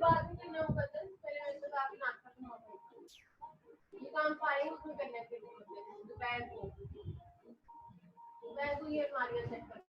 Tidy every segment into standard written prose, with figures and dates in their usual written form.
बाद में कितना बदल पहले मेरे को काफी नाश्ता करना पड़ता ये काम सारे उसमें करने के लिए दोपहर को ये अलमारियां सेट कर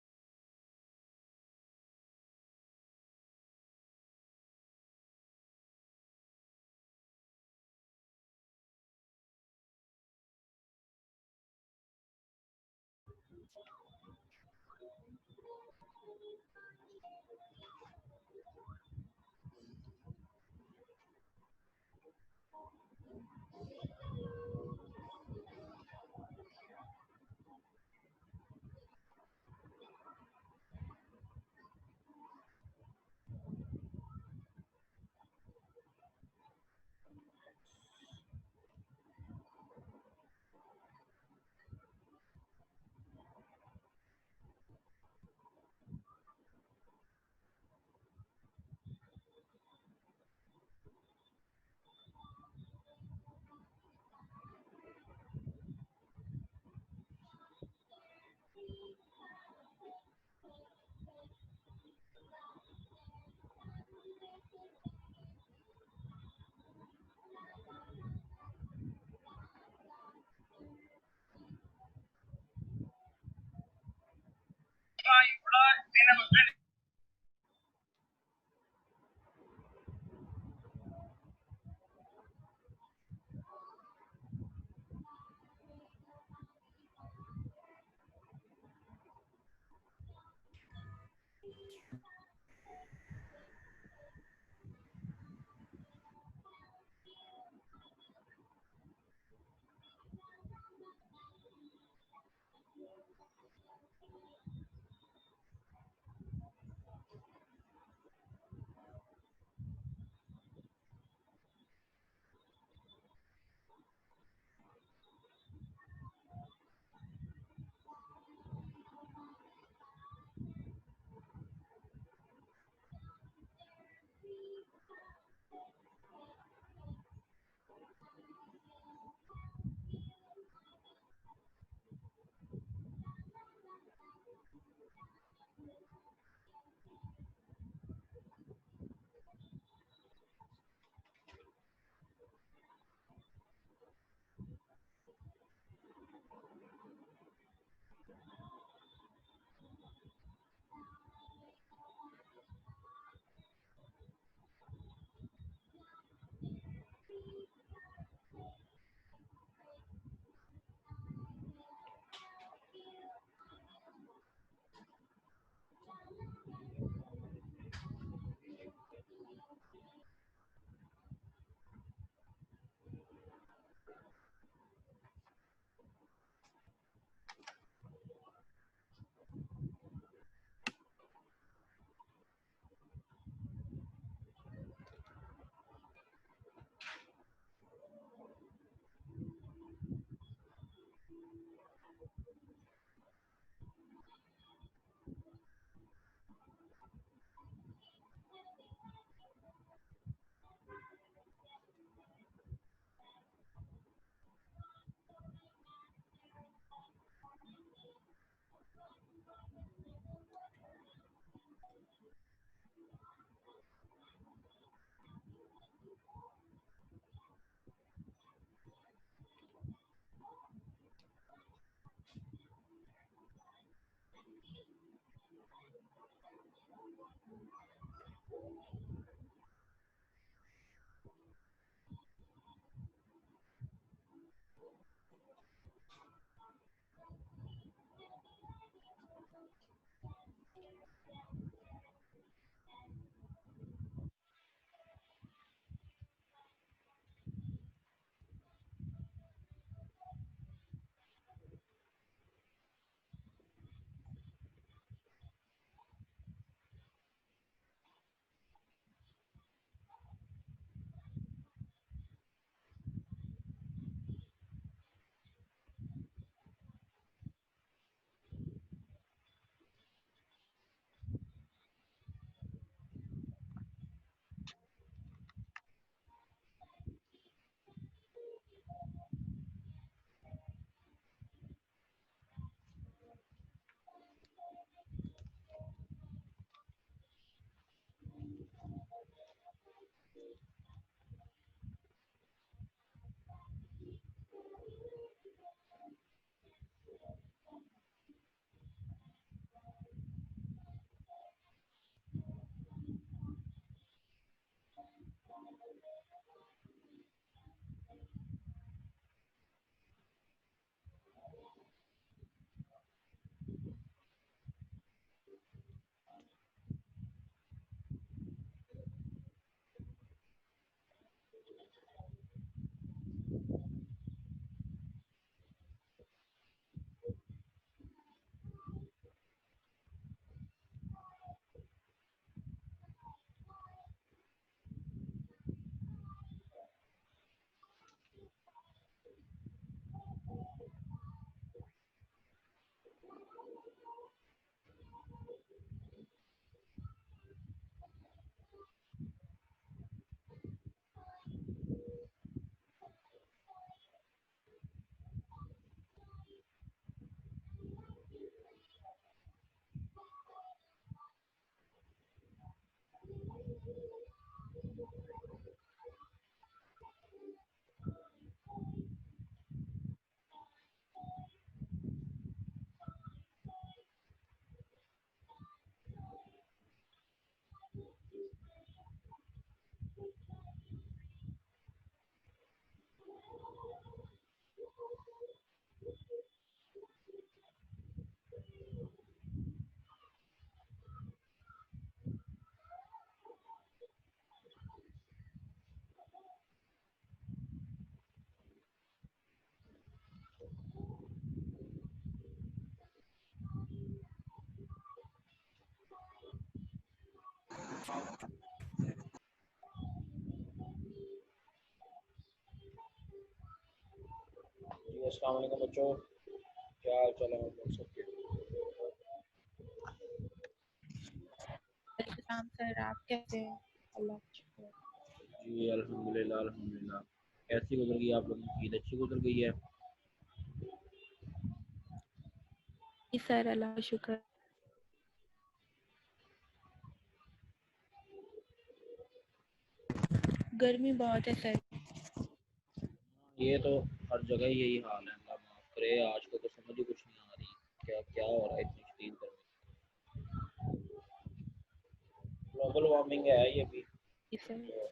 अस्सलाम वालेकुम बच्चों, क्या हाल चाल है हम लोग सबके। सलाम सर, आप कैसे हैं? अल्लाह का शुक्र। जी अल्हम्दुलिल्लाह अल्हम्दुलिल्लाह। कैसी गुजर गई आप लोगों की ईद? अच्छी गुजर गई है? जी सर, अल्लाह का शुक्र। गर्मी बहुत है सर। ये तो हर जगह यही हाल है, अल्लाह माफ करे। आज को तो समझ ही कुछ नहीं आ रही क्या क्या हो रहा है इतनी शदीद गर्मी। ग्लोबल वार्मिंग है ये भी, जी सर। जो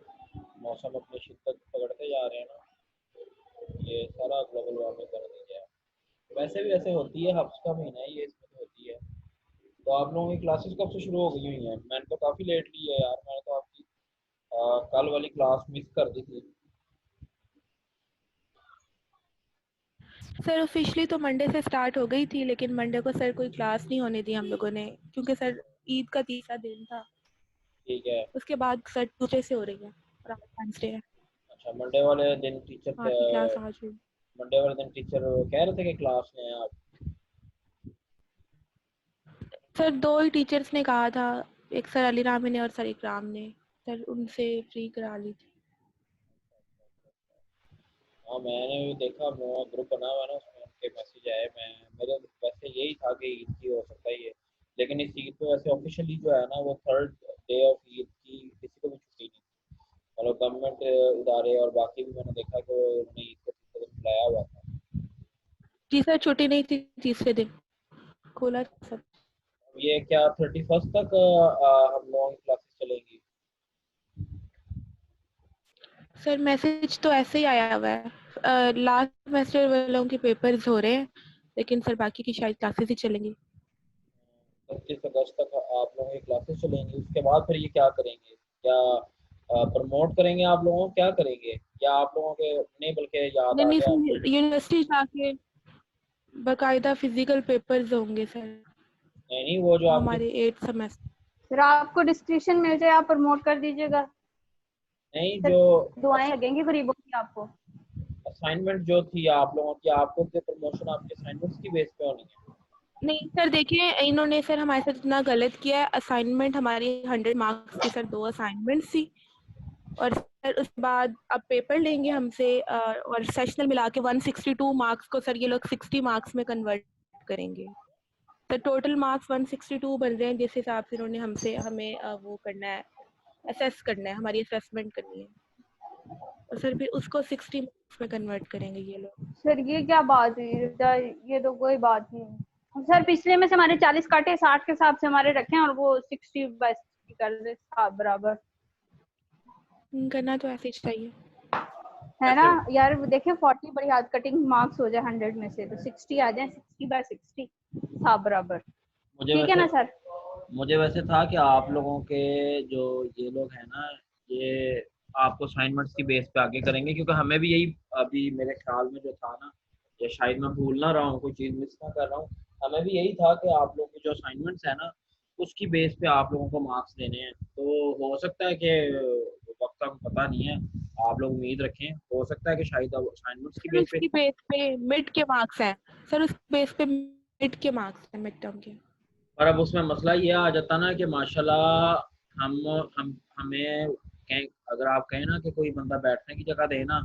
मौसम अपनी शिद्दत पकड़ते जा रहे हैं ना, ये सारा ग्लोबल वार्मिंग कर दी है। वैसे भी ऐसे होती है, हफ्स का महीना है ये, इसमें तो होती है। तो आप लोगों की क्लासेस कब से शुरू हो गई हुई हैं? मैंने तो काफ़ी लेट ली है यार, मैंने तो आपकी कल वाली क्लास मिस कर दी थी। सर ऑफिशियली तो मंडे से स्टार्ट हो गई थी, लेकिन मंडे को सर कोई क्लास नहीं होने दी हम लोगों ने, क्योंकि सर ईद का तीसरा दिन था। ठीक है। उसके बाद सर ट्यूसडे से हो रही है और आज वेडनेसडे है। अच्छा, मंडे वाले दिन टीचर आज की क्लास आज हुई। मंडे वाले दिन टीचर कह रहे थे कि क्लास में हैं आप? सर दो ही टीचर्स ने कहा था, एक सर अली रामी ने और सर इकराम ने। सर उनसे फ्री करा ली थी। हाँ, मैंने भी देखा, मेरा ग्रुप बना हुआ है ना, उसमें उनके मैसेज आए। मैं मेरे वैसे यही था कि ईद की हो सकता है ये, लेकिन इस ईद पे वैसे ऑफिशियली जो है ना, वो थर्ड डे ऑफ ईद की किसी को भी छुट्टी नहीं थी। मतलब गवर्नमेंट इदारे और बाकी भी मैंने देखा कि उन्होंने ईद के तीसरे दिन बुलाया हुआ था। जी सर, छुट्टी नहीं थी तीसरे दिन, खोला था सब। ये क्या 31st तक हम लोगों की क्लासेस चलेंगी? सर मैसेज तो ऐसे ही आया हुआ है, लास्ट सेमेस्टर वालों के पेपर्स हो रहे हैं, लेकिन सर बाकी की शायद क्लासेस ही चलेंगी। 31 अगस्त तक आप लोगों की क्लासेस चलेंगी, उसके बाद फिर ये क्या करेंगे? क्या प्रमोट करेंगे आप लोगों को, क्या करेंगे? या आप लोगों के नहीं, बल्कि याद नहीं आ नहीं गया? सर, यूनिवर्सिटी जाके बाकायदा फिजिकल पेपर्स होंगे सर, नहीं नहीं, वो जो आपकी, हमारे 8 सेमेस्टर। फिर आपको डिस्क्रिप्शन मिल जाए, आप प्रमोट कर दीजिएगा। नहीं सर जो दुआएं लगेंगी गरीबों की आपको। असाइनमेंट जो थी आप लोगों की, आपको के प्रमोशन आपके असाइनमेंट्स की बेस पे होनी है? नहीं सर, देखिए इन्होंने सर हमारे साथ इतना गलत किया है। असाइनमेंट हमारी 100 मार्क्स की सर 2 असाइनमेंट्स थी, और सर उसके बाद अब पेपर लेंगे हमसे, और सेशनल मिला के 162 मार्क्स को सर ये लोग 60 मार्क्स में कन्वर्ट करेंगे। तो टोटल मार्क्स 162 बन रहे हैं, जिस हिसाब से इन्होंने हमसे हमें वो करना है, असेस करना है, हमारी असेसमेंट करनी है, और सर फिर उसको 60 मार्क्स में कन्वर्ट करेंगे ये लोग। सर ये क्या बात हुई सर, ये तो कोई बात नहीं। सर पिछले में से हमारे 40 काटे 60 के हिसाब से हमारे रखे हैं, और वो 60/60 कर दे साथ बराबर। करना तो ऐसे ही चाहिए। है ना ऐसे यार, देखिए 40 बड़ी हाथ कटिंग मार्क्स हो जाए 100 में से, तो 60 आ जाए, 60/60 साथ बराबर। मुझे ठीक है वैसे ना सर? मुझे वैसे था कि आप लोगों के जो ये लोग हैं ना, ये आपको असाइनमेंट्स की बेस पे आगे करेंगे, क्योंकि हमें भी यही अभी मेरे ख्याल में जो था ना, या शायद मैं भूल ना रहा हूँ, कोई चीज़ मिस ना कर रहा हूँ, हमें भी यही था कि आप लोगों के जो असाइनमेंट्स है ना, उसकी बेस पे आप लोगों को मार्क्स देने हैं। तो हो सकता है कि वक्त का पता नहीं है, आप लोग उम्मीद रखें, हो सकता है कि शायद असाइनमेंट्स की सर बेस पे। उसकी बेस पे मिड के मार्क्स हैं, सर उस बेस पे मिड के मार्क्स हैं, मिड टर्म के। पर अब उसमें मसला ये आ जाता ना कि माशाल्लाह हम हमें कहें, अगर आप कहें ना कि कोई बंदा बैठने की जगह दे ना,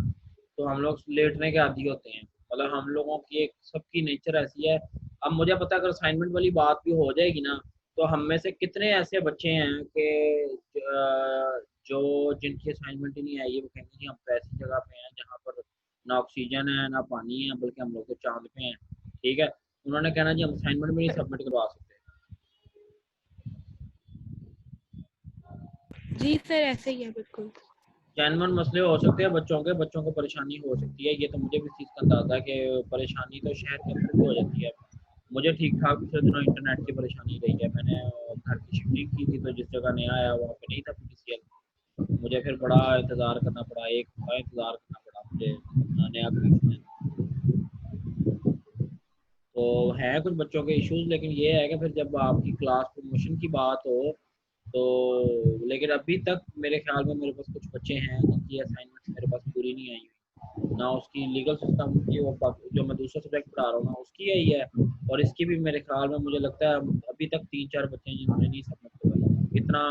तो हम लोग लेटने के आदी होते हैं। मतलब हम लोगों की एक सबकी नेचर ऐसी है। अब मुझे पता है, अगर असाइनमेंट वाली बात भी हो जाएगी ना, तो हम में से कितने ऐसे बच्चे हैं कि जो जिनकी असाइनमेंट ही नहीं आई है, वो कहेंगे जी हम तो ऐसी जगह पे हैं जहाँ पर ना ऑक्सीजन है ना पानी है, बल्कि हम लोग तो चांद पे हैं। ठीक है, उन्होंने कहना जी हम असाइनमेंट भी नहीं सबमिट करवा सकते। जी सर, ऐसे ही है बिल्कुल। जेन्युइन मसले हो सकते हैं बच्चों को परेशानी हो सकती है, ये तो मुझे भी इस चीज़ का अंदाजा है कि परेशानी तो शहर के अंदर भी हो जाती है। मुझे ठीक ठाक पिछले दिनों इंटरनेट की परेशानी रही है। मैंने घर की शिफ्टिंग की थी, तो जिस जगह नया आया वहाँ पे नहीं था पीटीसीएल। मुझे फिर बड़ा इंतज़ार करना पड़ा, एक हफ्ता इंतज़ार करना पड़ा मुझे अपना नया कनेक्शन। तो हैं कुछ बच्चों के इश्यूज, लेकिन ये है कि फिर जब आपकी क्लास प्रमोशन की बात हो, तो लेकिन अभी तक मेरे ख्याल में मेरे पास कुछ बच्चे हैं जिनकी असाइनमेंट्स मेरे पास पूरी नहीं आई हुई। ना उसकी लीगल सिस्टम की, वो जो मैं दूसरा सब्जेक्ट पढ़ा रहा हूँ ना उसकी यही है, और इसकी भी मेरे ख्याल में मुझे लगता है अभी तक 3-4 बच्चे हैं जिन्होंने नहीं सबमिट करवाई, इतना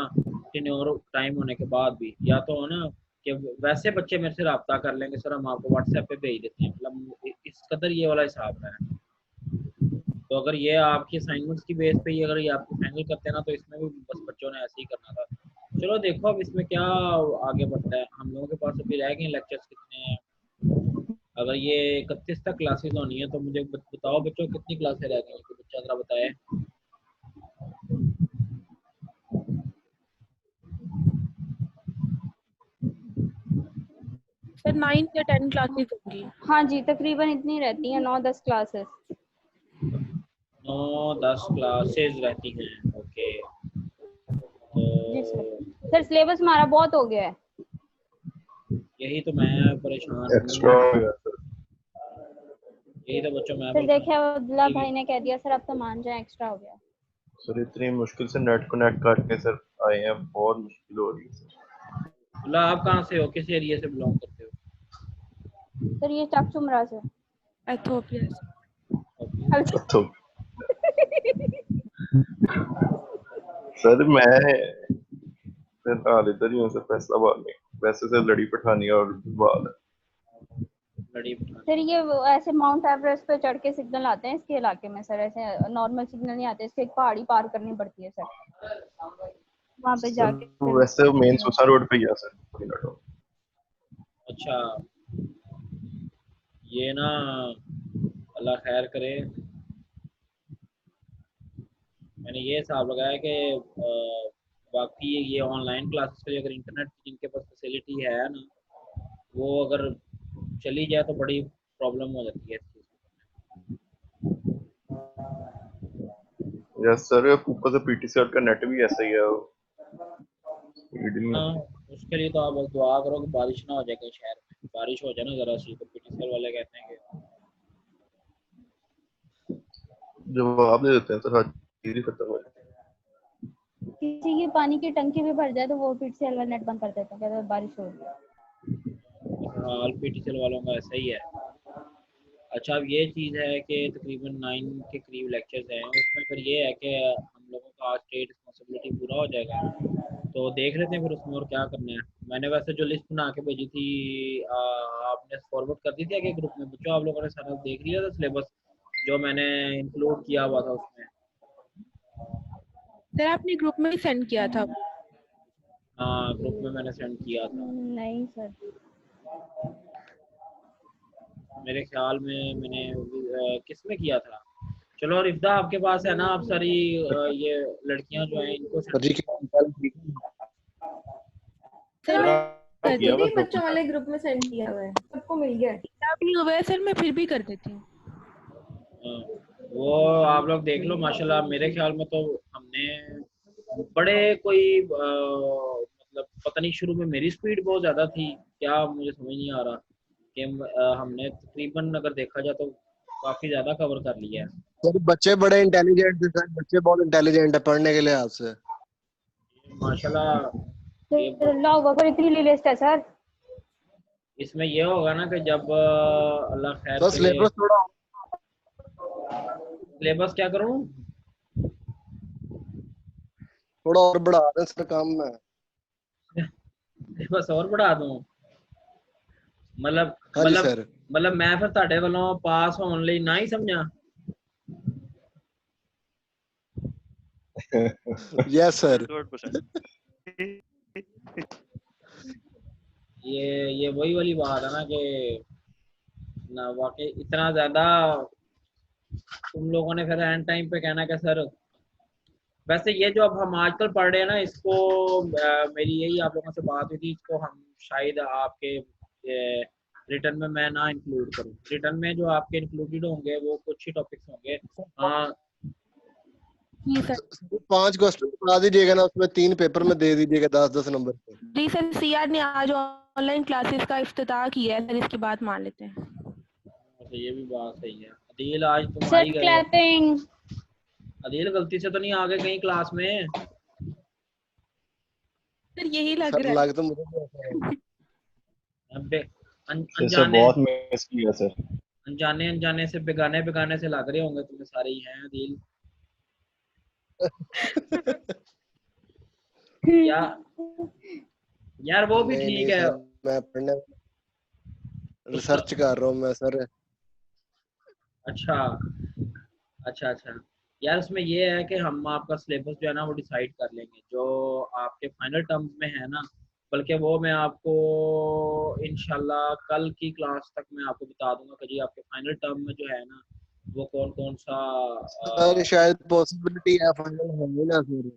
टेन्योर टाइम होने के बाद भी। या तो है ना कि वैसे बच्चे मेरे से रब्ता कर लेंगे, सर हम आपको व्हाट्सएप पे भेज देते हैं, मतलब इस कदर ये वाला हिसाब है। तो अगर ये आपकी असाइनमेंट्स की बेस पे ही अगर ये आपको फाइनल करते हैं ना, तो इसमें भी बस बच्चों ने ऐसे ही करना था। चलो देखो अब इसमें क्या आगे बढ़ता है। हम लोगों के पास अभी रह गए लेक्चर्स कितने हैं, अगर ये 31 तक क्लासेस होनी है तो मुझे बताओ बच्चों कितनी क्लासेस रह गई हैं, कोई बच्चा जरा बताए। सर 9 या 10 क्लासेस होंगी। हाँ जी, तकरीबन इतनी रहती हैं, 9-10 क्लासेस। 9-10 क्लासेस रहती हैं, ओके। जी सर। तो सर सिलेबस हमारा बहुत हो गया है। यही तो मैं परेशान एक्स्ट्रा हूँ, हो गया सर। यही तो बच्चों मैं सर देखिए परेशान अब्दुल्ला हूँ। भाई ने कह दिया सर अब तो मान जाए, एक्स्ट्रा हो गया। सर इतनी मुश्किल से नेट कनेक्ट करके सर आए हैं, बहुत मुश्किल हो रही है सर। मतलब आप कहाँ से हो, किस एरिया से बिलोंग करते हो? सर ये चक चुमरा से। एथोपिया से। अच्छा। तो सर मैं फिलहाल इधर ही हूँ सर, फैसलाबाद में। वैसे सर लड़ी पठानी और बाल लड़ी पठान। सर ये ऐसे माउंट एवरेस्ट पे चढ़ के सिग्नल आते हैं इसके इलाके में सर, ऐसे नॉर्मल सिग्नल नहीं आते, इसके एक पहाड़ी पार करनी पड़ती है सर, वहाँ पे सर। जाके फिर वैसे मेन सुसा रोड पे ही है सर। अच्छा, ये ना अल्लाह खैर करे। मैंने ये हिसाब लगाया कि बाकी ये ऑनलाइन क्लासेस के लिए अगर इंटरनेट जिनके पास फैसिलिटी है ना, वो अगर चली जाए तो बड़ी प्रॉब्लम हो जाती है इस चीज़ यस सर, ऊपर से पीटीसीआर का नेट भी ऐसा ही है, स्पीड नहीं में। आती। हाँ, उसके लिए तो आप बस दुआ करो कि बारिश ना हो जाए कहीं शहर में, बारिश हो जाए ना ज़रा सी तो पीटीसीएल वाले कहते हैं कि जवाब दे देते हैं सर, हर चीज ही खत्म हो जाती किसी की पानी की टंकी भी भर जाए तो वो फिर से नेट बंद कर देते हैं, कहते हैं बारिश हो रही है। हाल पीटीसीएल वालों का ऐसा ही है। अच्छा, अब ये चीज़ है कि तकरीबन 9 के करीब लेक्चर्स हैं, उसमें फिर ये है कि हम लोगों का आज स्टेट रिस्पॉन्सिबिलिटी पूरा हो जाएगा, तो देख लेते हैं फिर उसमें और क्या करना है। मैंने वैसे जो लिस्ट बना के भेजी थी आपने फॉरवर्ड कर दी थी आगे ग्रुप में बच्चों, आप लोगों ने सारा देख लिया था सिलेबस जो मैंने इंक्लूड किया हुआ था उसमें? सर आपने ग्रुप में ही सेंड किया था। हाँ, ग्रुप में मैंने सेंड किया था नहीं सर। मेरे ख्याल में। मैंने किस में किया था? चलो रिफ्ता आपके पास है ना, आप सारी ये लड़कियां जो हैं इनको सर जी सर मैं कर किया देती हुआ बच्चों वाले ग्रुप में सेंड किया हुआ है, सबको मिल गया है। भी हुआ है सर, मैं फिर भी कर देती हूँ। वो आप लोग देख लो माशाल्लाह। मेरे ख्याल में तो हमने बड़े कोई मतलब पता नहीं, शुरू में मेरी स्पीड बहुत ज़्यादा थी क्या, मुझे समझ नहीं आ रहा कि हमने तकरीबन अगर देखा जाए तो काफ़ी ज़्यादा कवर कर लिया है। सर बच्चे बड़े इंटेलिजेंट थे सर, बच्चे बहुत इंटेलिजेंट है पढ़ने के लिहाज से। माशाल्लाह। ये सर अल्लाह अकबर, इतनी लिस्ट है सर। इसमें ये होगा ना कि जब अल्लाह खैर सर करे। सिलेबस थोड़ा सिलेबस क्या करूं? थोड़ा और बढ़ा दें सर काम में। सिलेबस और बढ़ा दूं? मतलब हाँ जी मतलब सर। मतलब मैं फिर ਤੁਹਾਡੇ ਵੱਲੋਂ ਪਾਸ ਹੋਣ ਲਈ ਨਾ ਹੀ ਸਮਝਾਂ? Yes sir. ये वही वाली बात है ना कि ना वाकई इतना ज्यादा तुम लोगों ने फिर एंड टाइम पे कहना कि सर। वैसे ये जो अब हम आजकल पढ़ रहे हैं ना, इसको मेरी यही आप लोगों से बात हुई थी, इसको हम शायद आपके रिटर्न में मैं ना इंक्लूड करूं। रिटर्न में जो आपके इंक्लूडेड होंगे वो कुछ ही टॉपिक्स होंगे। हाँ, जी सर। 5 क्वेश्चन बना दीजिएगा ना, उसमें 3 पेपर में दे दीजिएगा 10-10 नंबर के। जी सर, सीआर ने आज ऑनलाइन क्लासेस का इफ्तिताह किया है सर, इसके बाद मान लेते हैं। तो ये भी बात सही है। अदील आज तुम आ सर ही गए। क्लैपिंग। अदील गलती से तो नहीं आ गए कहीं क्लास में? सर यही लग सर रहा लग तो मुझे भी ऐसा है। अबे सर अनजाने बहुत मिस किया सर। अनजाने अनजाने से बेगाने बेगाने से लग रहे होंगे तुम्हें सारे ही हैं दिल या यार वो भी नहीं ठीक नहीं है। सर, मैं पढ़ने उसका रिसर्च कर रहा हूँ मैं सर। अच्छा अच्छा अच्छा यार उसमें ये है कि हम आपका सिलेबस जो है ना वो डिसाइड कर लेंगे जो आपके फाइनल टर्म्स में है ना, बल्कि वो मैं आपको इंशाल्लाह कल की क्लास तक मैं आपको बता दूंगा कि जी आपके फाइनल टर्म में जो है ना वो कौन कौन सा सर शायद पॉसिबिलिटी है फाइनल हो ही ना सर,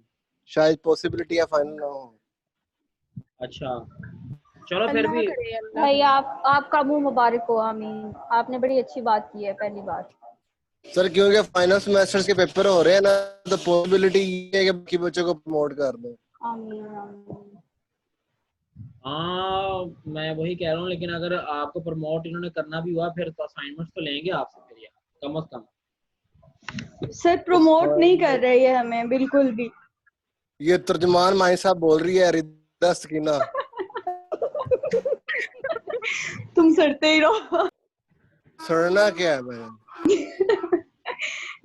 शायद पॉसिबिलिटी है फाइनल ना हो। अच्छा चलो फिर अल्लाह भी करे, अल्लाह भाई करे। आपका मुंह मुबारक हो, आमीन। आपने बड़ी अच्छी बात की है, पहली बार। सर क्योंकि फाइनल सेमेस्टर्स के पेपर हो रहे हैं ना, तो पॉसिबिलिटी ये है कि बाकी बच्चों को प्रमोट कर दो। आमीन आमीन। हाँ मैं वही कह रहा हूँ, लेकिन अगर आपको प्रमोट इन्होंने करना भी हुआ फिर तो असाइनमेंट्स तो लेंगे आपसे फिर यार कम से कम। सर प्रमोट नहीं कर रही है हमें बिल्कुल भी। ये तर्जुमान माई साहब बोल रही है, रिदा सकीना। तुम सड़ते ही रहो। सड़ना क्या है मैं?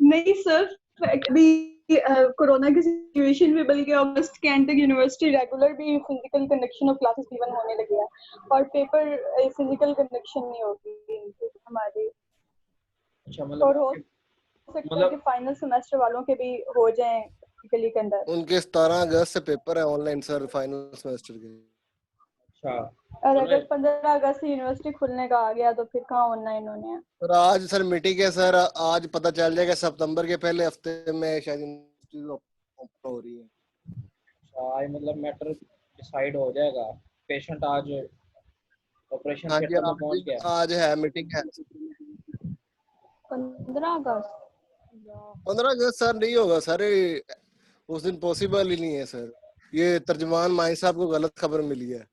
नहीं सर, अभी कोरोना की सिचुएशन में बल्कि अगस्त के एंड तक यूनिवर्सिटी रेगुलर भी physical conduction of classes even होने लगे हैं, और पेपर फिजिकल कंडक्शन नहीं होगी हमारी। अच्छा और हो मतलब सकता है कि मतलब फाइनल सेमेस्टर वालों के भी हो जाएं फिजिकली के अंदर। उनके 17 अगस्त से पेपर है ऑनलाइन सर, फाइनल सेमेस्टर के। अच्छा और चलो अगर 15 अगस्त से यूनिवर्सिटी खुलने का आ गया तो फिर कहाँ ऑनलाइन होने हैं। सर आज सर मीटिंग है सर, आज पता चल जाएगा सितंबर के पहले हफ्ते में शायद यूनिवर्सिटी ओपन हो रही है। आज मतलब मैटर डिसाइड हो जाएगा। पेशेंट आज ऑपरेशन हाँ जी, थिएटर में पहुंच गया। आज है मीटिंग है। 15 अगस्त। 15 अगस्त सर नहीं होगा सर, उस दिन पॉसिबल ही नहीं है सर। ये तर्जुमान माई साहब को गलत खबर मिली है।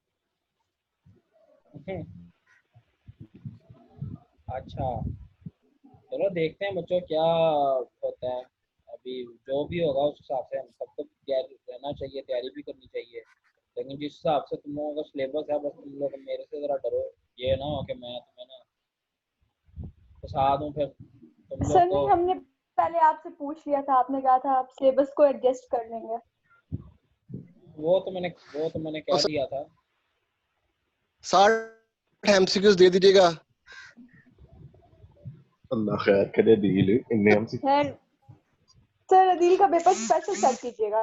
अच्छा चलो देखते हैं बच्चों क्या होता है। अभी जो भी होगा उस हिसाब से हम सबको तैयारी रहना चाहिए, तैयारी भी करनी चाहिए। लेकिन जिस हिसाब से तुम लोगों का सिलेबस है बस तुम लोग मेरे से जरा डरो, ये ना हो कि मैं तुम्हें ना फंसा दूं फिर तुम लोग सर को। नहीं, हमने पहले आपसे पूछ लिया था, आपने कहा था आप सिलेबस को एडजस्ट कर लेंगे। वो तो मैंने तो कह दिया था। 60 एमसीक्यूज दे दीजिएगा। अल्लाह खैर करे दिल इन्ने हम सर सर अदील का पेपर स्पेशल कर कीजिएगा।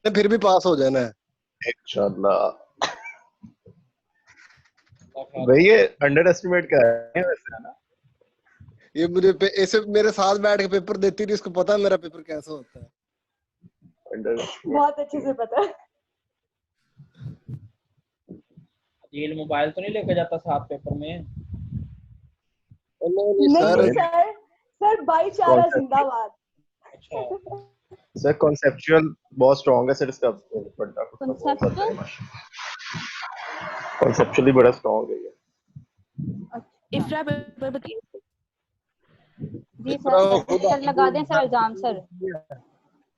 फिर भी पास हो जाना है। इंशाल्लाह। अल्लाह खैर भाई करे। ये अंडर एस्टिमेट कर रहे हैं वैसे है ना। ये ऐसे मेरे साथ बैठ के पेपर देती थी, इसको पता है मेरा पेपर कैसा होता है। अंडर एस्टिमेट बहुत अच्छे से पता है। अदील मोबाइल तो नहीं लेके जाता साथ पेपर में? नहीं नहीं सर, सर, सर भाईचारा कॉन्सेप्ट जिंदाबाद। अच्छा सर कॉन्सेप्चुअल बहुत स्ट्रांग है सर इसका, पढ़ना कुछ बहुत आता है कॉन्सेप्चुअल। कॉन्सेप्चुअली बड़ा स्ट्रांग है ये। अच्छा इफ्रा पेपर बताइए। जी इफ्रा सर, खुद सर लगा दें सर इल्जाम सर।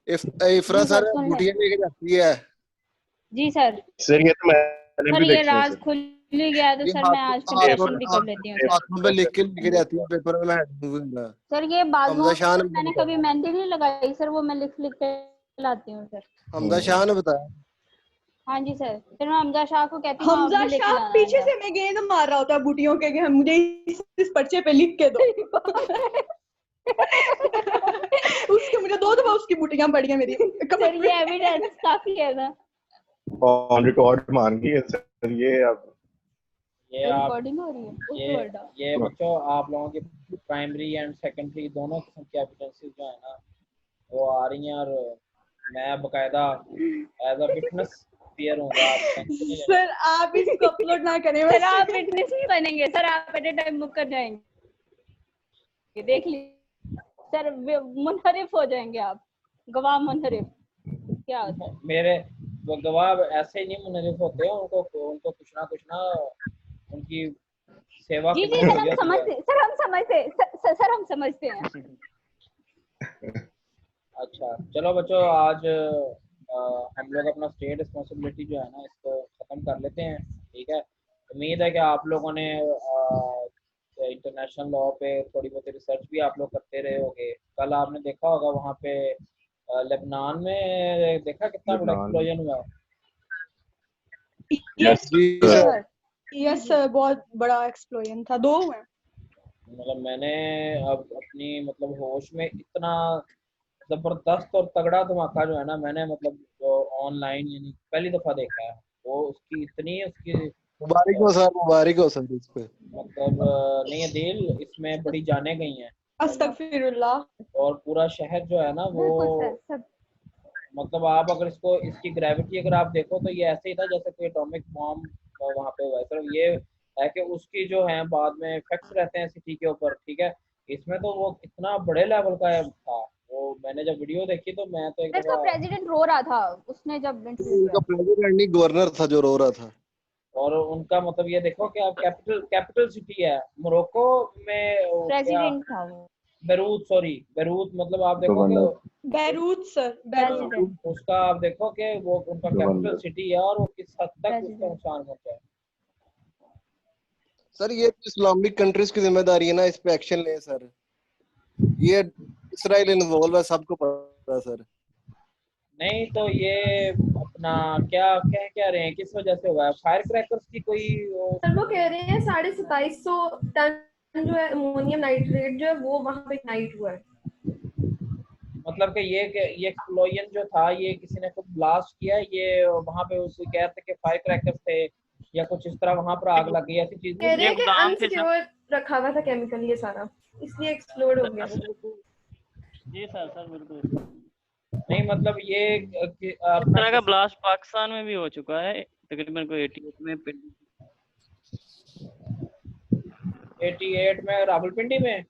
इफ्रा जी सर सर सुन ले। बूटियां लेके जाती है। जी सर। सर ये तो मैंने सर भी ये देखी है राज सर। खुल ही गया तो ये सर मैं आज पेपर कंफेशन भी कर लेती हूँ सर। हाथों पे लिख के लेके जाती है पेपर में, मैं हेडिंग दूंगा। सर ये बाजुओं हमजा शाह पर ने मैंने कभी बताया, मेहंदी नहीं लगाई सर, वो मैं लिख लिख के लाती हूँ सर। हमजा शाह ने बताया। हाँ जी सर, फिर मैं हमजा शाह को कहती हूँ आप हमजा भी लेके शाह जाना पीछे आइंदा। से मैं गेंद मार रहा होता है बूटियों के कि हम मुझे इस पर्चे पे लिख के दो। उसके मुझे 2 दफा उसकी बूटियां पड़ी हैं मेरी सर कमेंट ये में। एविडेंस काफी है ना। ऑन रिकॉर्ड मान गई है सर ये अब। ये आप रिकॉर्डिंग हो रही है उस ये वर्ड। ये बच्चों आप लोगों की प्राइमरी एंड सेकेंडरी दोनों किस्म की एविडेंसेस जो है ना वो आ रही हैं, और मैं बकायदा एज अ विटनेस अपीयर होऊंगा, आप टेंशन नहीं लेनी। सर आप इसको अपलोड ना करें सर बस। आप विटनेस नहीं बनेंगे सर, आप एट ए टाइम बुक कर जाएंगे, देख लीजिए सर, मुनहरिफ हो जाएंगे आप, गवाह मुनहरिफ। क्या होता है? मेरे वो गवाह ऐसे ही नहीं मुनरिफ होते हैं, उनको उनको कुछ ना उनकी सेवा जी जी करनी सर, चाहिए हम होती है। समझते सर, हम समझते सर, हम समझते हैं। अच्छा चलो बच्चों आज हम लोग अपना स्टेट रिस्पॉन्सिबिलिटी जो है ना इसको ख़त्म कर लेते हैं, ठीक है। उम्मीद है कि आप लोगों ने इंटरनेशनल लॉ पे थोड़ी बहुत रिसर्च भी आप लोग करते रहे होगे। कल आपने देखा होगा वहाँ पे लेबनान में देखा कितना बड़ा लेबनान में एक्सप्लोजन हुआ। यस यस जी सर। सर। यस सर, बहुत बड़ा एक्सप्लोजन था, 2 हुए। मतलब मैंने अब अपनी मतलब होश में इतना जबरदस्त और तगड़ा धमाका जो है ना, मैंने मतलब ऑनलाइन यानी पहली दफा देखा है। वो उसकी इतनी उसकी मुबारक हो सर, मुबारक हो सर इस पे। मतलब नहीं दिल इसमें बड़ी जाने गई हैं। अस्तगफिरुल्लाह। और पूरा शहर जो है ना वो बिल्कुल सर, सब मतलब आप अगर इसको इसकी ग्रेविटी अगर आप देखो तो ये ऐसे ही था जैसे कोई एटॉमिक बॉम्ब वहां पे हुआ है। सिर्फ ये है कि उसकी जो है बाद में इफेक्ट्स रहते हैं सिटी के ऊपर, ठीक है। इसमें तो वो इतना बड़े लेवल का था। वो मैंने जब वीडियो देखी तो मैं तो एक इसका दफा प्रेसिडेंट रो रहा था उसने जब इंटरव्यू किया। उनका प्रेसिडेंट नहीं, गवर्नर था जो रो रहा था। और उनका मतलब ये देखो कि आप कैपिटल कैपिटल सिटी है मोरक्को में क्या प्रेसिडेंट था वो, बेरूत, सॉरी बेरूत, मतलब आप देखो गवर्नर कि बैरूत सर, बैरूत। प्रेसिडेंट उसका आप देखो कि वो उनका कैपिटल गवर्नर सिटी है और वो किस हद तक उसको प्रेसिडेंट नुकसान पहुंचा है। सर ये तो इस्लामिक कंट्रीज की जिम्मेदारी है ना इस पे एक्शन ले सर। ये इसराइल इन्वॉल्व है, सबको पता है सर। नहीं तो ये अपना क्या कह क्या रहे हैं किस वजह से हुआ है, फायर क्रैकर्स की कोई सर वो कह रहे हैं 2750 टन जो है अमोनियम नाइट्रेट जो है वो वहां पे इग्नाइट हुआ है। मतलब कि ये एक्सप्लोजन जो था ये किसी ने खुद ब्लास्ट किया है, ये वहां पे उसको कह रहे थे कि फायर क्रैकर्स थे या कुछ इस तरह वहां पर आग लग गई, ऐसी चीज कह नहीं रहे थी। हैं कि अनसिक्योर रखा हुआ था केमिकल ये सारा, इसलिए एक्सप्लोड हो गया। जी सर, सर बिल्कुल नहीं मतलब ये इस अपना तरह का ब्लास्ट पाकिस्तान में भी हो चुका है तकरीबन कोई 88 में 88 में रावलपिंडी में।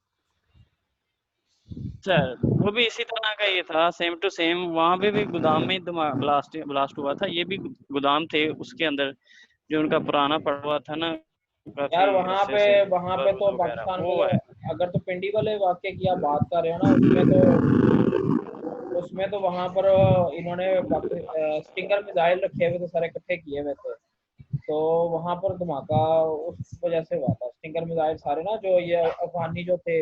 सर वो भी इसी तरह का ये था, सेम टू सेम। वहां पे भी गोदाम में ब्लास्ट हुआ था। ये भी गोदाम थे, उसके अंदर जो उनका पुराना पड़ा हुआ था ना काफी यार अरसे से वहां पे बारूद तो वगैरह, पाकिस्तान वो को है। अगर तो पिंडी वाले वाक्य की आप बात कर रहे हो ना, उसमें तो वहां पर इन्होंने स्टिंगर मिसाइल रखे हुए थे, सारे इकट्ठे किए हुए थे। तो वहां पर धमाका उस वजह से हुआ था। स्टिंगर मिसाइल सारे ना जो ये अफगानी जो थे,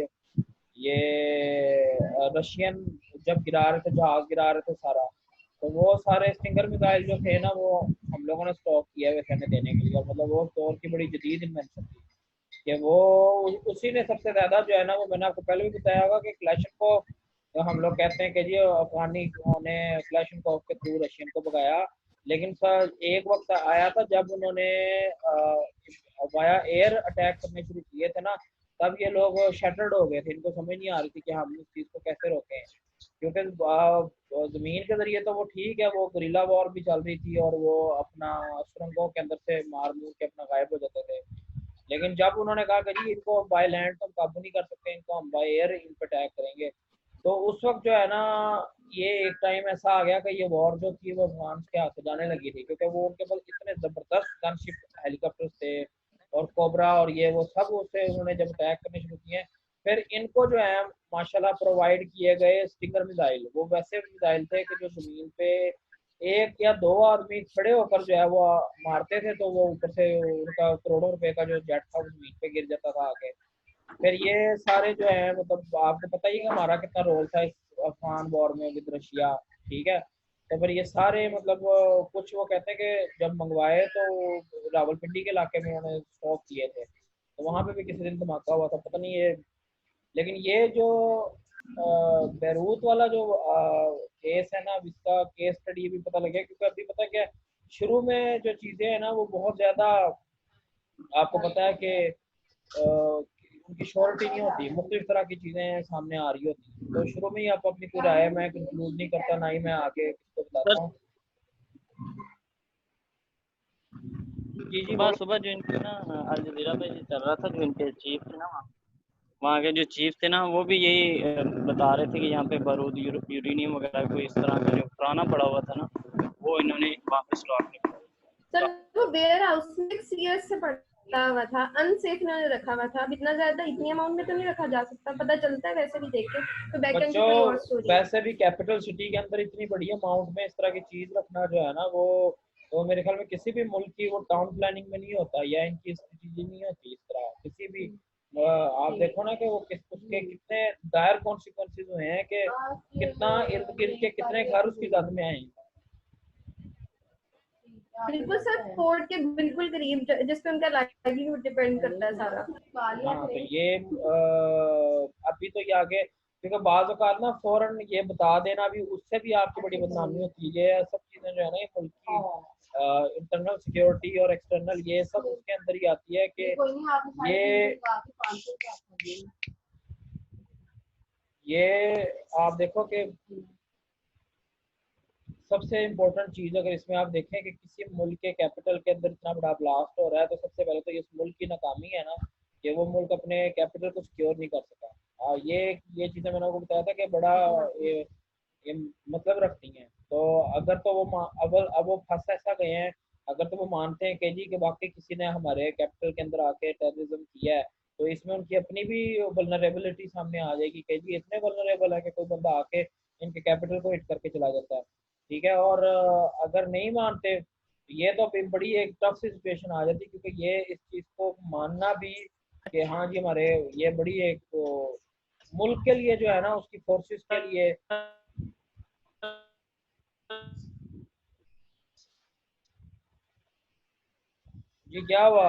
ये रशियन जब गिरा रहे थे, जहाज गिरा रहे थे सारा, तो वो सारे स्टिंगर मिसाइल जो थे ना वो हम लोगों ने स्टॉक किए हुए थे हमें देने के लिए। और मतलब वो दौर की बड़ी जदीद इन्वेंशन थी कि वो उसी ने सबसे ज्यादा जो है ना, वो मैंने आपको पहले भी बताया होगा कि क्लैशन को तो हम लोग कहते हैं कि जी अफगानी ने क्लैशनकोव के थ्रू रशियन को भगाया। लेकिन सर एक वक्त आया था जब उन्होंने वाया एयर अटैक करने शुरू किए थे ना, तब ये लोग शटर्ड हो गए थे। इनको समझ नहीं आ रही थी कि हम इस चीज़ को कैसे रोकें, क्योंकि जमीन के जरिए तो वो ठीक है, वो गुरिल्ला वॉर भी चल रही थी और वो अपना सुरंगों के अंदर से मार मूर के अपना गायब हो जाते थे। लेकिन जब उन्होंने कहा कि जी इनको बाय लैंड तो हम काबू नहीं कर सकते, इनको हम बाय एयर इन पे अटैक करेंगे, तो उस वक्त जो है ना ये एक टाइम ऐसा आ गया कि ये वॉर जो थी वो फ्रांस के हाथ से जाने लगी थी, क्योंकि वो उनके पास इतने जबरदस्त गनशिप हेलीकॉप्टर्स थे और कोबरा और ये वो सब उससे उन्होंने जब अटैक करने शुरू किए। फिर इनको जो है माशाल्लाह प्रोवाइड किए गए स्टिंगर मिसाइल, वो वैसे मिसाइल थे कि जो जमीन पे एक या दो आदमी खड़े होकर जो है वो मारते थे तो वो ऊपर से उनका करोड़ों रुपए का जो जेट था वो जमीन पे गिर जाता था आके। फिर ये सारे जो है मतलब आपको पता ही है कि हमारा कितना रोल था इस अफगान वॉर में विद रशिया, ठीक है। तो फिर ये सारे मतलब कुछ वो कहते हैं कि जब मंगवाए तो रावलपिंडी के इलाके में उन्होंने स्टॉक किए थे, तो वहां पे भी किसी दिन धमाका हुआ था, पता नहीं ये। लेकिन ये जो बैरूत वाला जो केस है ना, अब इसका केस स्टडी भी पता लगे, क्योंकि अभी पता क्या शुरू में जो चीजें हैं ना वो बहुत ज्यादा आपको पता है कि उनकी श्योरिटी नहीं होती, मुख्तलिफ तरह की चीजें सामने आ रही होती। तो शुरू में ही आप अपनी कोई राय मैं कंक्लूड नहीं करता, ना ही मैं आगे किसको बताता हूँ। जी जी सुबह सुबह जो इनके ना अल जजीरा पे जो चल रहा था, जो इनके चीफ थे ना वहाँ के जो चीफ थे ना, वो भी यही बता रहे थे कि यहाँ पे बारूद यूरेनियम वगैरह कोई इस तरह का जो पुराना पड़ा हुआ था ना, वो इन्होंने वहाँ पे स्टॉक किया। सर वो वेयर हाउस में 6 इयर्स से पड़ा हुआ था, अनसेफ इन्होंने रखा हुआ था। अब इतना ज्यादा इतनी अमाउंट में तो नहीं रखा जा सकता, पता चलता है वैसे भी देख के तो बैक एंड की कोई और बच्चों स्टोरी है। वैसे भी कैपिटल सिटी के अंदर इतनी बड़ी अमाउंट में इस तरह की चीज रखना जो है ना वो तो मेरे ख्याल में किसी भी मुल्क की वो टाउन प्लानिंग में नहीं होता, या इनकी स्ट्रेटजी नहीं होती इस तरह किसी भी। आप देखो ना कि वो उसके कितने डायर कॉन्सिक्वेंसेस हुए हैं, कि कितना इर्द गिर्द के कितने घर उसकी जद में आए हैं। बिल्कुल सर, पोर्ट के बिल्कुल करीब जिस पे उनका लाइवलीहुड डिपेंड करता है सारा। हाँ तो ये अभी तो ये आगे, क्योंकि बाज़ औक़ात ना फौरन ये बता देना भी, उससे भी आपकी बड़ी बदनामी होती है। ये सब चीज़ें जो है ना, ये मुल्क की इंटरनल सिक्योरिटी और एक्सटर्नल, ये सब उसके अंदर ही आती है कि ये आप देखो कि सबसे इम्पोर्टेंट चीज़ अगर इसमें आप देखें कि किसी मुल्क के कैपिटल के अंदर इतना बड़ा ब्लास्ट हो रहा है, तो सबसे पहले तो इस मुल्क की नाकामी है ना, कि वो मुल्क अपने कैपिटल को सिक्योर नहीं कर सका। ये चीज़ें मैंने आपको बताया था कि बड़ा ये मतलब रखती हैं। तो अगर तो वो अब वो फंस ऐसा गए हैं, अगर तो वो मानते हैं कि जी कि वाकई किसी ने हमारे कैपिटल के अंदर आके टेररिज्म किया है, तो इसमें उनकी अपनी भी वल्नरेबिलिटी सामने आ जाएगी कि जी इतने वल्नरेबल है कि कोई बंदा आके इनके कैपिटल को हिट करके चला जाता है। ठीक है, और अगर नहीं मानते, ये तो फिर बड़ी एक टफ सिचुएशन आ जाती, क्योंकि ये इस चीज़ को मानना भी कि हाँ जी हमारे ये बड़ी एक मुल्क के लिए जो है ना, उसकी फोर्सेस के लिए जी क्या हुआ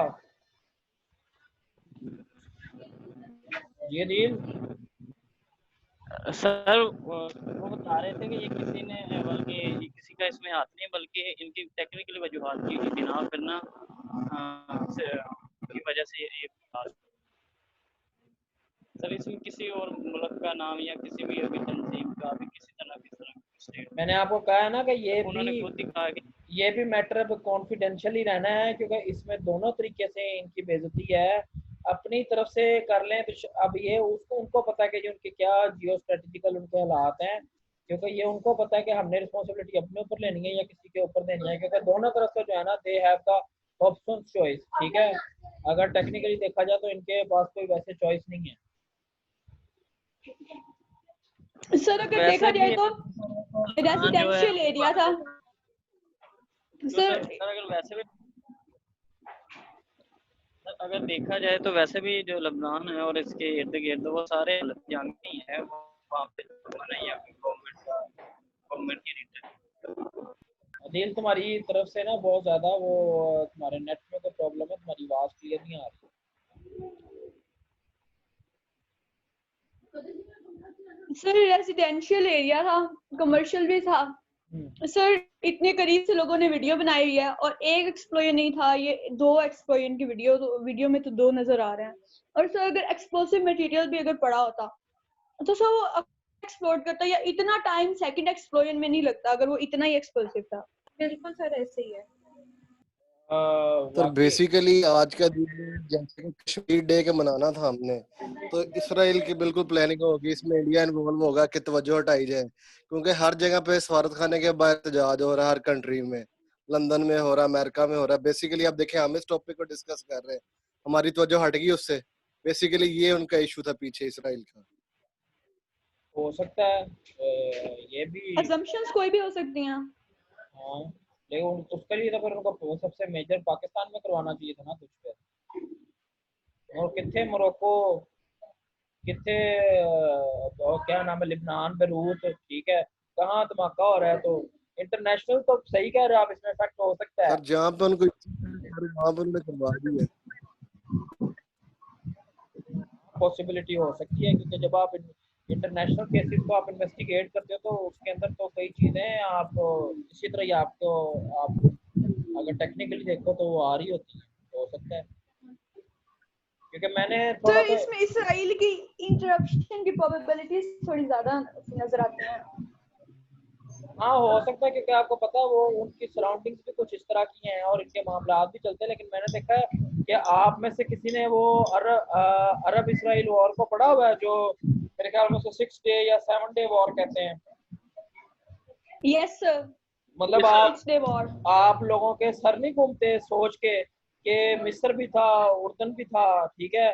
ये दिल सर वो बता रहे थे कि ये किसी ने, बल्कि ये किसी का इसमें हाथ नहीं, बल्कि इनकी टेक्निकली वजूहात की थी ना, फिर ना की वजह से ये सर इसमें किसी और मुल्क का नाम या किसी भी अभी तंजीम का भी किसी तरह स्टेट, मैंने आपको कहा है ना कि उन्होंने खुद ही कहा कि ये भी मैटर अब कॉन्फिडेंशियल ही रहना है, क्योंकि इसमें दोनों तरीके से इनकी बेइज्जती है। अपनी तरफ से कर लें तो अब ये उसको उनको पता है कि जो उनके क्या जियो स्ट्रेटेजिकल उनके हालात हैं, क्योंकि ये उनको पता है कि हमने रिस्पॉन्सिबिलिटी अपने ऊपर लेनी है या किसी के ऊपर देनी है, क्योंकि दोनों तरफ से जो है ना, they have the option choice. ठीक है, अगर टेक्निकली देखा जाए तो इनके पास कोई वैसे चॉइस नहीं है। सर अगर देखा जाए तो रेजिडेंशियल एरिया था सर। अगर देखा जाए तो वैसे भी जो लबनान है और इसके इर्द गिर्द वो सारे जंगी ही है, वहाँ पे गवर्नमेंट की अदील तुम्हारी तरफ से ना बहुत ज्यादा वो तुम्हारे नेट में तो प्रॉब्लम है, तुम्हारी आवाज क्लियर नहीं आ रही। सर रेजिडेंशियल एरिया था, कमर्शियल भी था सर। इतने करीब से लोगों ने वीडियो बनाई हुई है, और एक एक्सप्लोजन नहीं था, ये 2 एक्सप्लोजन की वीडियो में तो 2 नजर आ रहे हैं। और सर अगर एक्सप्लोसिव मटेरियल भी अगर पड़ा होता तो सर वो एक्सप्लोड करता, या इतना टाइम सेकंड एक्सप्लोजन में नहीं लगता अगर वो इतना ही एक्सप्लोसिव था। बिल्कुल सर ऐसे ही है। तो बेसिकली आज का दिन जैसे कि कश्मीर डे के मनाना था हमने, तो इसराइल की बिल्कुल प्लानिंग होगी, इसमें इंडिया इन्वॉल्व होगा कि तवज्जो हटाई जाए, क्योंकि हर जगह पे सफारत खाने के बाहर एहतजाज हो रहा है, हर कंट्री में, लंदन में हो रहा है, अमेरिका में हो रहा है। बेसिकली आप देखें हम इस टॉपिक को डिस्कस कर रहे हैं, हमारी तवज्जो हट गई उससे। बेसिकली ये उनका इशू था पीछे इसराइल का। हो सकता है ये भी असम्पशंस कोई भी हो सकती हैं। हाँ, लेकिन उसके लिए तो फिर उनको सबसे मेजर पाकिस्तान में करवाना चाहिए था ना कुछ पे। और कितने मोरक्को, कितने क्या नाम है, लिबनान, बेरूत, ठीक है, कहाँ धमाका हो रहा है। तो इंटरनेशनल तो सही कह रहे हो आप, इसमें इफेक्ट हो सकता है सर जहाँ पे उनको वहाँ पे उन्होंने करवा दी है। पॉसिबिलिटी हो सकती है, क्योंकि जब आप इंटरनेशनल केसेस को आप इन्वेस्टिगेट करते हो तो उसके अंदर तो कई चीज़ें आप इसी तरह ही आपको आप अगर टेक्निकली देखो तो वो आ रही होती है। हो सकता है, क्योंकि मैंने थोड़ा तो इसमें इसराइल की इंटरप्शन की प्रोबेबिलिटीज थोड़ी ज्यादा नजर आती हैं। हाँ हो सकता है, क्योंकि आपको पता है वो उनकी सराउंडिंग्स भी कुछ इस तरह की हैं और इनके मामला भी चलते हैं। लेकिन मैंने देखा है कि आप में से किसी ने वो अरब इसराइल वॉर को पढ़ा हुआ है, जो मेरे ख्याल में 6 डे या 7 डे वॉर कहते हैं। यस सर, मतलब आप लोगों के सर नहीं घूमते सोच के कि मिस्र भी था, उर्दन भी था, ठीक है,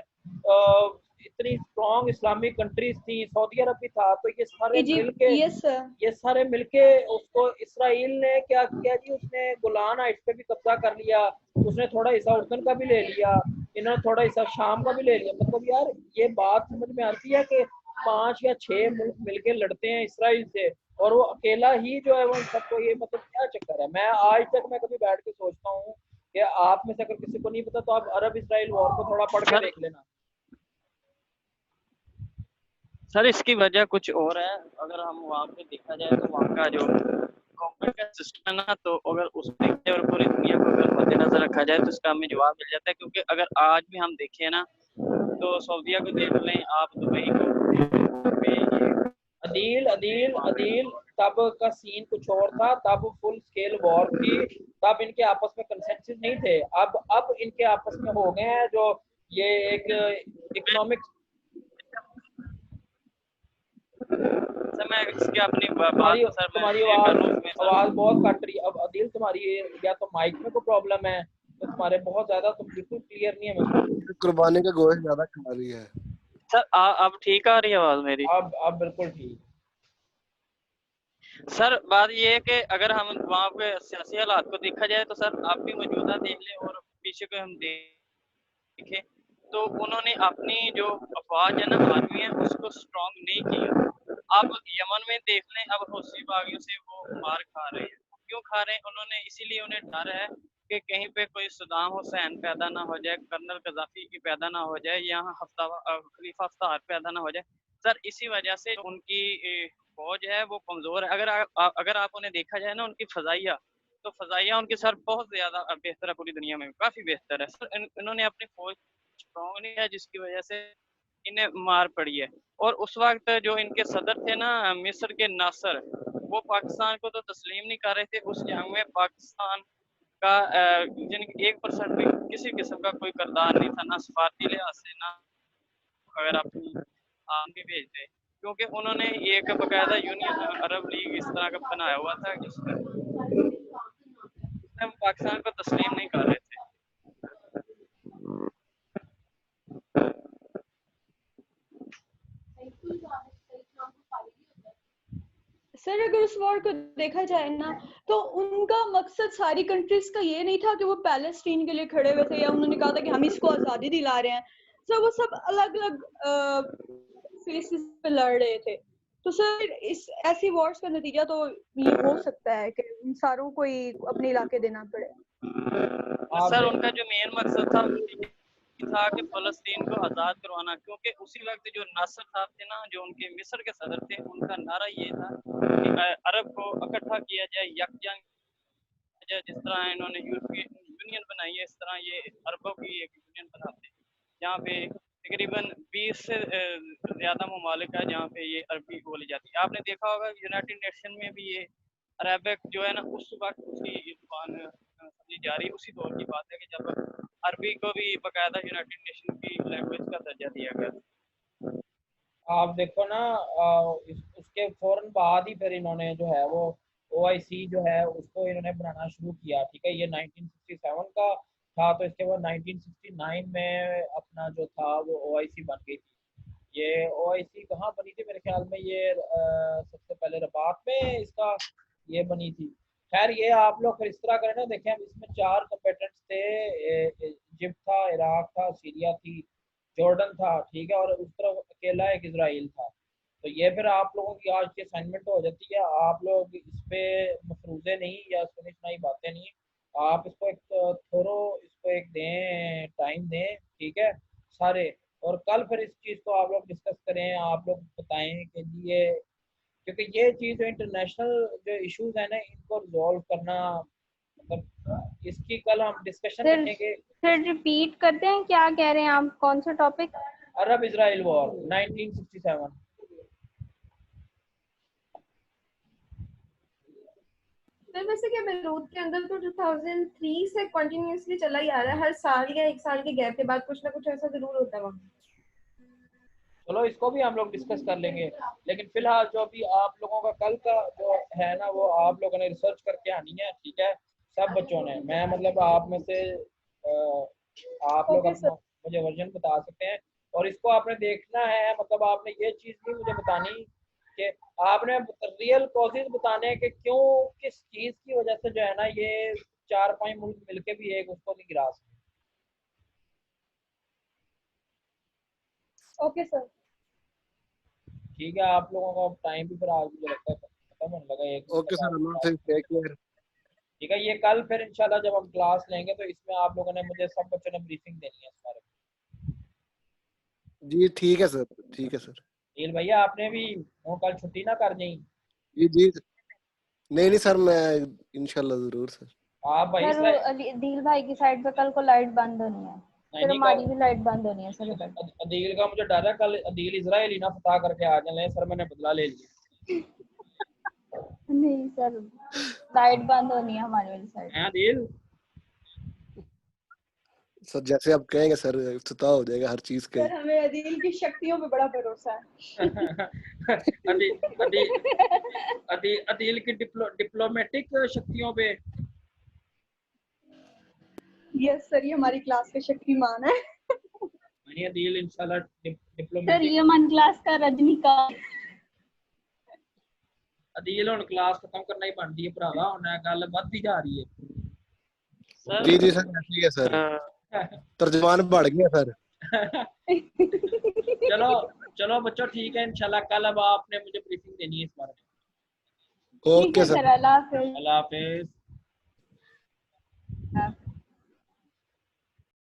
इतनी स्ट्रॉन्ग इस्लामिक कंट्रीज थी, सऊदी अरब भी था, तो ये सारे मिलके यस सर, ये सारे मिलके उसको, इसराइल ने क्या किया जी, उसने गोलान हाइट्स पे भी कब्जा कर लिया, उसने थोड़ा हिस्सा उर्दन का भी ले लिया, इन्होंने थोड़ा हिस्सा शाम का भी ले लिया। मतलब यार ये बात समझ में आती है कि 5 या 6 मुल्क मिलके लड़ते हैं इसराइल से, और वो अकेला ही जो है वो सबको, ये मतलब क्या चक्कर है। मैं आज तक मैं कभी बैठ के सोचता हूँ कि आप में से अगर किसी को नहीं पता तो आप अरब इसराइल वॉर को थोड़ा पढ़ के देख लेना। सर इसकी वजह कुछ और है। अगर हम वहाँ पे देखा जाए तो वहाँ का जो गवर्नमेंट का सिस्टम है ना, तो अगर उसमें और पूरी दुनिया को अगर मद्देनजर रखा जाए तो इसका हमें जवाब मिल जाता है। क्योंकि अगर आज भी हम देखें ना, तो सऊदीया को देख लें, आप दुबई को, अदील अदील अदील तब का सीन कुछ और था, तब फुल स्केल वॉर थी, तब इनके आपस में कंसेंसस नहीं थे। अब इनके आपस में हो गए हैं जो ये एक इकोनॉमिक। सर मैं इसकी अपनी तुम्हारी आवाज बहुत कट रही है। अब अदील तुम्हारी या तो माइक में कोई प्रॉब्लम है, तो तुम्हारे बहुत ज्यादा, तुम बिल्कुल क्लियर नहीं है। कुर्बानी का गोश्त ज्यादा खा रही है सर। अब ठीक आ रही है आवाज मेरी? अब बिल्कुल ठीक। सर बात ये है कि अगर हम वहाँ पे सियासी हालात को देखा जाए तो सर आप भी मौजूदा देख लें और पीछे को हम देखें, तो उन्होंने अपनी जो अफवाज है ना, आर्मी है, उसको स्ट्रॉन्ग नहीं किया। अब यमन में देख लें, अब हौसी बागियों से वो मार खा रहे हैं। क्यों खा रहे हैं? उन्होंने इसीलिए, उन्हें डर है कि कहीं पे कोई सद्दाम हुसैन पैदा ना हो जाए, कर्नल कजाफी की पैदा ना हो जाए, यहाँ खलीफा हफ्तार पैदा ना हो जाए। सर इसी वजह से उनकी फौज है वो कमजोर है। अगर आप उन्हें देखा जाए ना, उनकी फजाइया, तो फजाइया उनके सर बहुत ज्यादा बेहतर है, पूरी दुनिया में काफी बेहतर है सर। इन्होंने अपनी फौज स्ट्रॉन्ग नहीं है, जिसकी वजह से इन्हें मार पड़ी है। और उस वक्त जो इनके सदर थे ना, मिस्र के नासर, वो पाकिस्तान को तो तस्लीम नहीं कर रहे थे। उस जंग में पाकिस्तान का 1% भी किसी किस्म का कोई किरदार नहीं था, ना सफारती लिहाज से, ना अगर अपनी आर्मी भेजते, क्योंकि उन्होंने ये एक बकायदा यूनियन अरब लीग इस तरह का बनाया हुआ था जिसमें पाकिस्तान को तस्लीम नहीं कर रहे थे। सर अगर उस वॉर को देखा जाए ना, तो उनका मकसद सारी कंट्रीज का ये नहीं था कि वो पैलेस्टीन के लिए खड़े हुए थे या उन्होंने कहा था कि हम इसको आज़ादी दिला रहे हैं। सर वो सब अलग अलग फेसेस पे लड़ रहे थे। तो सर इस ऐसी वॉर्स का नतीजा तो ये हो सकता है कि उन सारों को ही अपने इलाके देना पड़े। सर उनका जो मेन मकसद था कि फलस्तीन को आज़ाद करवाना, क्योंकि उसी वक्त जो नासर साहब थे ना, जो उनके मिस्र के सदर थे, उनका नारा ये था कि अरब को इकट्ठा किया जाए, यकजंग जाए। जिस तरह इन्होंने यूरोपियन यूनियन बनाई है, इस तरह ये अरबों की एक यूनियन बनाते हैं, जहाँ पे तकरीबन 20 से ज़्यादा ममालिक है जहाँ पे ये अरबी बोली जाती है। आपने देखा होगा यूनाइटेड नेशन में भी ये अरबिक जो है ना, उस वक्त उसकी जुबान समझी जा रही, उसी दौर की बात है कि जब अरबी को भी बाकायदा यूनाइटेड नेशन की लैंग्वेज का दर्जा दिया गया। आप देखो ना, उसके फौरन बाद ही फिर इन्होंने जो है वो OIC जो है उसको इन्होंने बनाना शुरू किया। ठीक है, ये 1967 का था, तो इसके बाद 1969 में अपना जो था वो OIC बन गई थी। ये OIC कहाँ बनी थी? मेरे ख्याल में ये सबसे पहले रबात में इसका ये बनी थी। खैर ये आप लोग फिर इस तरह करें ना, देखें इसमें 4 कंपेटेंट्स थे, इजिप्ट था, इराक था, सीरिया थी, जॉर्डन था, ठीक है, और उस तरफ अकेला एक इजराइल था। तो ये फिर आप लोगों की आज की असाइनमेंट हो जाती है। आप लोग इस पे मफरूजे नहीं या सुनी सुनाई बातें नहीं, आप इसको एक थोरो इसको एक दें, टाइम दें, ठीक है सारे। और कल फिर इस चीज़ को आप लोग डिस्कस करें, आप लोग बताएं कि ये, क्योंकि ये चीज़ जो इंटरनेशनल जो इश्यूज है ना, इनको रिजॉल्व करना, मतलब इसकी कल हम डिस्कशन रखेंगे। सर रिपीट करते हैं, क्या कह रहे हैं आप, कौन सा टॉपिक? अरब इजराइल वॉर 1967। सर वैसे क्या बेरूत के अंदर तो 2003 से कंटिन्यूअसली चला ही आ रहा है, हर साल या 1 साल के गैप के बाद कुछ ना कुछ ऐसा जरूर होता है वहाँ। चलो इसको भी हम लोग डिस्कस कर लेंगे, लेकिन फिलहाल जो अभी आप लोगों का कल का जो है ना, वो आप लोगों ने रिसर्च करके आनी है, ठीक है सब बच्चों ने। मैं मतलब आप में से आप लोग अपना मुझे वर्जन बता सकते हैं, और इसको आपने देखना है, मतलब आपने ये चीज भी मुझे बतानी कि आपने रियल कॉजेज बताने कि क्यों, किस चीज की वजह से जो है ना ये 4-5 मुल्क मिलके भी एक उसको नहीं गिरा सकते। Okay sir. ठीक है, आप लोगों का टाइम भी फिर आज मुझे लगता है खत्म होने लगा, 1 घंटे ओके का सर, अल्लाह हाफिज़, टेक केयर। ठीक है, ये कल फिर इंशाल्लाह जब हम क्लास लेंगे तो इसमें आप लोगों ने मुझे सब बच्चों ने ब्रीफिंग देनी है इस बारे में। जी ठीक है सर, ठीक है सर। नील भैया आपने भी वो कल छुट्टी ना कर दी। जी जी, नहीं नहीं सर, मैं इंशाल्लाह जरूर सर। आप भाई सर दिल भाई की साइड पे कल को लाइट बंद होनी है, फिर हमारी भी लाइट बंद होनी है सर इधर। अदील का मुझे डर है कल अदील इजराइली ना फतह करके आ जाए, सर मैंने बदला ले लिया। नहीं सर, लाइट बंद होनी है हमारी वाली साइड। है अदील? सर जैसे आप कहेंगे सर, इफ्तिताह हो जाएगा हर चीज का। सर हमें अदील की शक्तियों पे बड़ा भरोसा है। अदील की डिप्लोमेटिक शक्तियों पे। यस सर, ये हमारी क्लास के शक्तिमान है। अदील इंशाल्लाह सर डिप्लोमेटिक। ये मन क्लास का रजनीकांत। अदील हुन क्लास खत्म करना ही बनती है भरावा, हुन गल बढ़ती जा रही है। जी जी सर, ऐसे ही है सर, तर्जमान बढ़ गया सर। चलो चलो बच्चों, ठीक है, इंशाल्लाह कल अब आपने मुझे ब्रीफिंग देनी है इस बारे में। ओके सर, अल्लाह हाफिज़। अल्लाह हाफिज।